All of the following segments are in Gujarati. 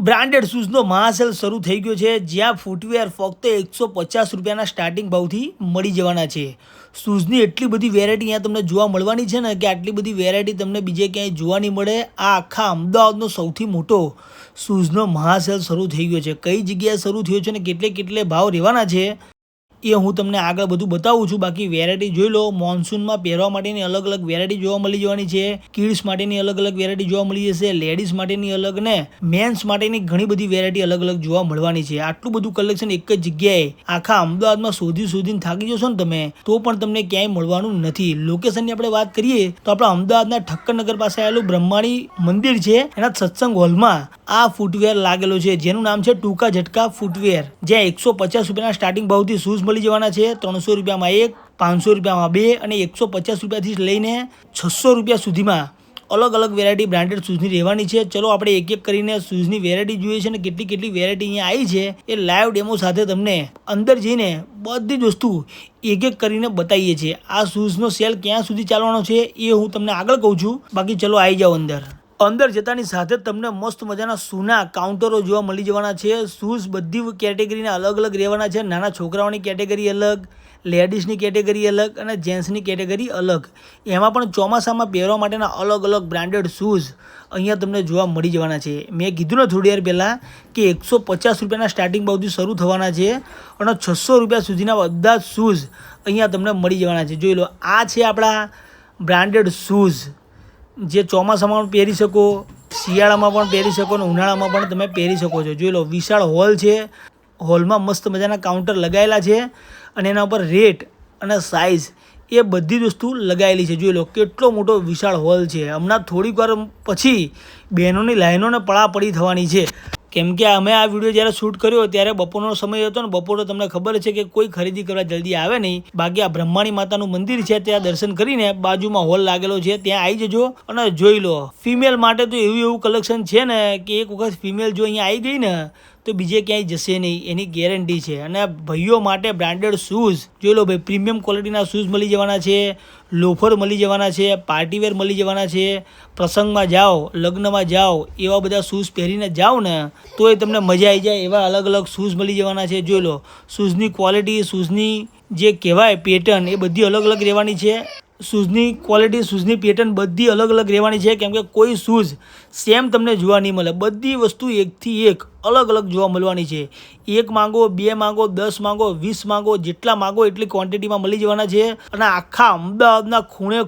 બ્રાન્ડેડ શૂઝનો મહાસેલ શરૂ થઈ ગયો છે, જ્યાં ફૂટવેર ફક્ત 150 રૂપિયાના સ્ટાર્ટિંગ ભાવથી મળી જવાના છે. શૂઝની એટલી બધી વેરાયટી અહીંયા તમને જોવા મળવાની છે ને કે આટલી બધી વેરાયટી તમને બીજે ક્યાંય જોવા નહીં મળે. આ આખા અમદાવાદનો સૌથી મોટો શૂઝનો મહાસેલ શરૂ થઈ ગયો છે. કઈ જગ્યાએ શરૂ થયો છે અને કેટલે ભાવ રહેવાના છે એ હું તમને આગળ બધું બતાવું છું. બાકી વેરાયટી જોઈ લો. મોન્સૂનમાં પહેરવા માટેની અલગ અલગ વેરાયટી જોવા મળી જવાની છે. કિડ્સ માટેની અલગ અલગ વેરાયટી જોવા મળી જશે. લેડીઝ માટેની અલગ ને મેન્સ માટેની ઘણી બધી વેરાયટી અલગ અલગ જોવા મળવાની છે. આટલું બધું કલેક્શન એક જ જગ્યાએ આખા અમદાવાદમાં શોધીને થાકી જશો ને તમે તો પણ તમને ક્યાંય મળવાનું નથી. લોકેશનની આપણે વાત કરીએ તો આપણા અમદાવાદના ઠક્કરનગર પાસે આવેલું બ્રહ્માણી મંદિર છે, એના સત્સંગ હોલમાં આ ફૂટવેર લાગેલો છે, જેનું નામ છે ટૂંકા ઝટકા ફૂટવેર, જ્યાં 150 રૂપિયાના સ્ટાર્ટિંગ ભાવથી શૂઝ મળી જવાના છે. 300 રૂપિયામાં એક, 500 રૂપિયામાં બે અને 150 રૂપિયાથી લઈને 600 રૂપિયા સુધીમાં અલગ અલગ વેરાયટી બ્રાન્ડેડ શૂઝની રહેવાની છે. ચલો આપણે એક એક કરીને શૂઝની વેરાયટી જોઈએ છે અને કેટલી વેરાયટી અહીંયા આવી છે એ લાઈવ ડેમો સાથે તમને અંદર જઈને બધી જ વસ્તુ એક એક કરીને બતાવીએ છીએ. આ શૂઝનો સેલ ક્યાં સુધી ચાલવાનો છે એ હું તમને આગળ કહું છું. બાકી ચલો આવી જાઓ અંદર જતાની સાથે તમને મસ્ત મજાના શૂના કાઉન્ટરો જોવા મળી જવાના છે. શૂઝ બધી કેટેગરીના અલગ અલગ રહેવાના છે. નાના છોકરાઓની કેટેગરી અલગ, લેડીઝની કેટેગરી અલગ અને જેન્ટ્સની કેટેગરી અલગ. એમાં પણ ચોમાસામાં પહેરવા માટેના અલગ અલગ બ્રાન્ડેડ શૂઝ અહીંયા તમને જોવા મળી જવાના છે. મેં કીધું ને થોડી વાર પહેલાં કે 150 રૂપિયાના સ્ટાર્ટિંગ ભાવથી શરૂ થવાના છે અને 600 રૂપિયા સુધીના બધા જ શૂઝ અહીંયા તમને મળી જવાના છે. જોઈ લો, આ છે આપણા બ્રાન્ડેડ શૂઝ જે ચોમાસામાં પણ પહેરી શકો, શિયાળામાં પણ પહેરી શકો અને ઉનાળામાં પણ તમે પહેરી શકો છો. જોઈ લો, વિશાળ હોલ છે. હોલમાં મસ્ત મજાના કાઉન્ટર લગાવેલા છે અને એના ઉપર રેટ અને સાઇઝ એ બધી જ વસ્તુ લગાવેલી છે. જોઈ લો, કેટલો મોટો વિશાળ હોલ છે. હમણાં થોડીક વાર પછી બહેનોની લાઈનોને પડાપડી થવાની છે, કેમ કે અમે આ વિડીયો જ્યારે શૂટ કર્યો ત્યારે બપોરનો સમય હતો ને બપોરે તમને ખબર છે કે કોઈ ખરીદી કરવા જલ્દી આવે નહીં. બાકી આ બ્રહ્માણી માતાનું મંદિર છે, ત્યાં દર્શન કરીને બાજુમાં હોલ લાગેલો છે, ત્યાં આવી જજો અને જોઈ લો. ફિમેલ માટે તો એવું કલેક્શન છે ને કે એક વખત ફિમેલ જો અહીંયા આવી ગઈ ને તો બીજે ક્યાંય જશે નહીં, એની ગેરંટી છે. અને ભાઈઓ માટે બ્રાન્ડેડ શૂઝ જોઈ લો ભાઈ, પ્રીમિયમ ક્વોલિટીના શૂઝ મળી જવાના છે, લોફર મળી જવાના છે, પાર્ટીવેર મળી જવાના છે. પ્રસંગમાં જાઓ, લગ્નમાં જાઓ, એવા બધા શૂઝ પહેરીને જાઓ ને તો એ તમને મજા આવી જાય એવા અલગ અલગ શૂઝ મળી જવાના છે. જોઈ લો, શૂઝની ક્વોલિટી, શૂઝની જે કહેવાય પેટર્ન એ બધી અલગ અલગ રહેવાની છે. શૂઝની ક્વોલિટી, શૂઝની પેટર્ન બધી અલગ અલગ રહેવાની છે, કેમ કે કોઈ શૂઝ સેમ તમને જોવા નહીં મળે. બધી વસ્તુ એકથી એક અલગ અલગ જોવા મળવાની છે. એક માંગો, બે માંગો, 10 માંગો, 20 માંગો, જેટલા માંગો એટલી ક્વોન્ટિટીમાં મળી જવાના છે. અને આખા અમદાવાદના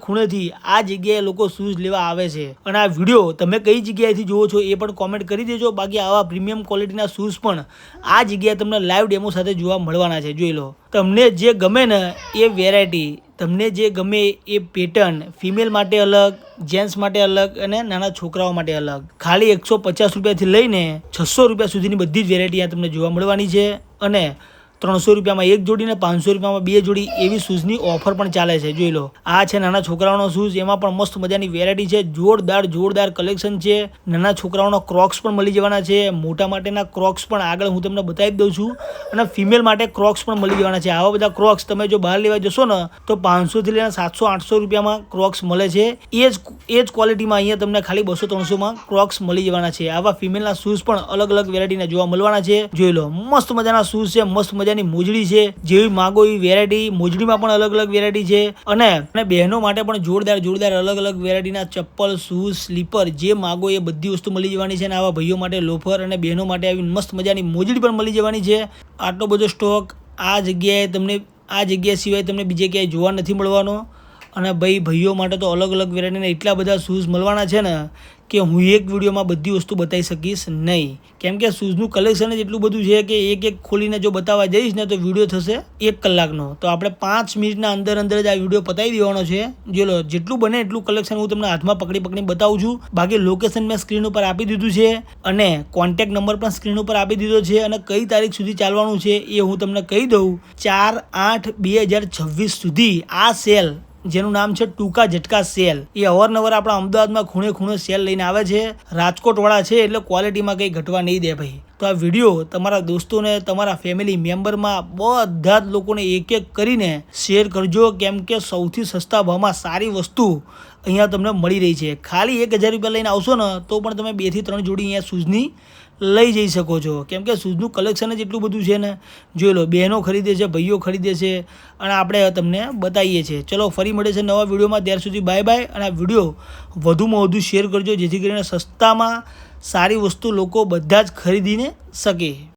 ખૂણેથી આ જગ્યાએ લોકો શૂઝ લેવા આવે છે. અને આ વિડીયો તમે કઈ જગ્યાએથી જુઓ છો એ પણ કોમેન્ટ કરી દેજો. બાકી આવા પ્રીમિયમ ક્વોલિટીના શૂઝ પણ આ જગ્યાએ તમને લાઈવ ડેમો સાથે જોવા મળવાના છે. જોઈ લો, તમને જે ગમે ને એ વેરાયટી, તમને જે ગમે એ પેટર્ન, ફિમેલ માટે અલગ, જેન્ટ્સ માટે અલગ અને નાના છોકરાઓ માટે અલગ. ખાલી 150 રૂપિયાથી લઈને 600 રૂપિયા સુધીની બધી જ વેરાયટી તમને જોવા મળવાની છે. અને 300 રૂપિયામાં એક જોડી ને 500 રૂપિયામાં બે જોડી એવી શૂઝની ઓફર પણ ચાલે છે. જોઈ લો, આ છે નાના છોકરાઓનો શૂઝ, એમાં પણ મસ્ત મજાની વેરાયટી છે. જોરદાર કલેક્શન છે. નાના છોકરાઓનો ક્રોક્સ પણ મળી જવાના છે. મોટા માટેના ક્રોક્સ પણ આગળ હું તમને બતાવી દઉં છું. અને ફિમેલ માટે ક્રોક્સ પણ મળી જવાના છે. આવા બધા ક્રોક્સ તમે જો બહાર લેવા જશો ને તો 500થી લઈને 700-800 રૂપિયામાં ક્રોક્સ મળે છે. એ જ ક્વોલિટીમાં અહીંયા તમને ખાલી 200-300માં ક્રોક્સ મળી જવાના છે. આવા ફિમેલના શૂઝ પણ અલગ અલગ વેરાયટીના જોવા મળવાના છે. જોઈ લો, મસ્ત મજાના શૂઝ છે, મસ્ત મજાની મોજડી છે. જેવી માંગો એવી વેરાયટી. મોજડીમાં પણ અલગ અલગ વેરાયટી છે. અને બહેનો માટે પણ જોરદાર અલગ અલગ વેરાયટીના ચપ્પલ, શૂઝ, સ્લીપર, જે માંગો એ બધી વસ્તુ મળી જવાની છે. અને આવા ભાઈઓ માટે લોફર અને બહેનો માટે આવી મસ્ત મજાની મોજડી પણ મળી જવાની છે. આટલો બધો સ્ટોક આ જગ્યા સિવાય તમને બીજે ક્યાંય જોવા નથી મળવાનો. અને ભાઈઓ માટે તો અલગ અલગ વેરાયટીના એટલા બધા શૂઝ મળવાના છે ને કે હું એક વિડીયોમાં બધી વસ્તુ બતાવી શકીશ નહીં, કેમ કે શૂઝનું કલેક્શન જ એટલું બધું છે કે એક ખોલીને જો બતાવવા જઈશ ને તો વિડીયો થશે 1 કલાકનો. તો આપણે 5 મિનિટના અંદર જ આ વિડીયો પતાવી દેવાનો છે. જો લો, જેટલું બને એટલું કલેક્શન હું તમને હાથમાં પકડી બતાવું છું. બાકી લોકેશન મેં સ્ક્રીન ઉપર આપી દીધું છે અને કોન્ટેક્ટ નંબર પણ સ્ક્રીન ઉપર આપી દીધો છે. અને કઈ તારીખ સુધી ચાલવાનું છે એ હું તમને કહી દઉં. 4/8/2026 સુધી આ સેલ, જેનું નામ છે ટૂંકા ઝટકા સેલ, એ અવારનવાર આપણા અમદાવાદમાં ખૂણે સેલ લઈને આવે છે. રાજકોટવાળા છે એટલે ક્વોલિટીમાં કંઈ ઘટવા નહીં દે ભાઈ. તો આ વિડીયો તમારા દોસ્તોને, તમારા ફેમિલી મેમ્બરમાં બધા જ લોકોને એક કરીને શેર કરજો, કેમ કે સૌથી સસ્તા ભાવમાં સારી વસ્તુ અહીંયા તમને મળી રહી છે. ખાલી 1000 રૂપિયા લઈને આવશો ને તો પણ તમે 2 થી 3 જોડી અહીંયા શૂઝની લઈ જઈ શકો છો, કેમ કે શૂઝનું કલેક્શન જ એટલું બધું છે ને. જોઈ લો, બહેનો ખરીદે છે, ભાઈઓ ખરીદે છે, અને આપણે તમને બતાવીએ છીએ. ચલો ફરી મળે છે નવા વિડીયોમાં, ત્યાર સુધી બાય બાય. અને આ વિડીયો વધુમાં વધુ શેર કરજો, જેથી કરીને સસ્તામાં સારી વસ્તુ લોકો બધા જ ખરીદીને શકે.